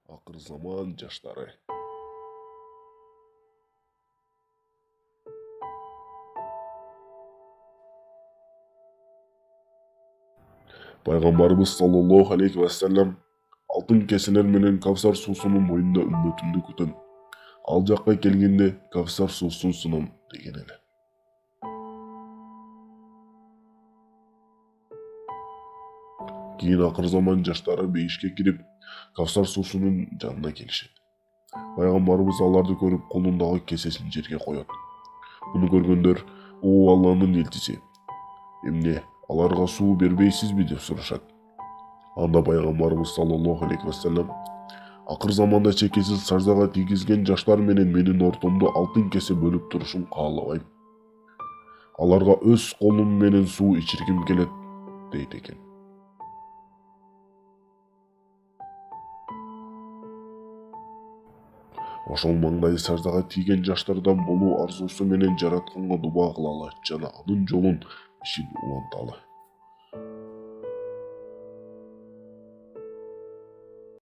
Акыр заман жаштары. Пайгамбарыбыз саллаллаху алейхи вассалам алтын кеселер менен Кавсар суусунун боюнда үммөтүмдү күтөм. Ал жакка келгенде Кавсар суусун сунам деген эле. Кийин акыр заман жаштары бейишке кирип, Кавсар суусунун жанына келишет. Пайгамбарыбыз аларды көрүп, колундагы кесесин жерге коет. Буну көргөндөр: "О Алланын элчиси, эмне аларга суу бербейсизби?" деп сурашат. Анда пайгамбарыбыз саллаллаху алейхи вассалам: "Акыр заманда чекесиз саждага тийгизген жаштар менен менин ортомдо алтын кесе бөлүп турушум каалабайм. Аларга өз колум менен суу ичиргим келет" дейт экен. Ошол маңдайы саждага тийген жаштардан болуу арзусу менен жаратканга дуба кылалы жана анын жолун ишин уланталы.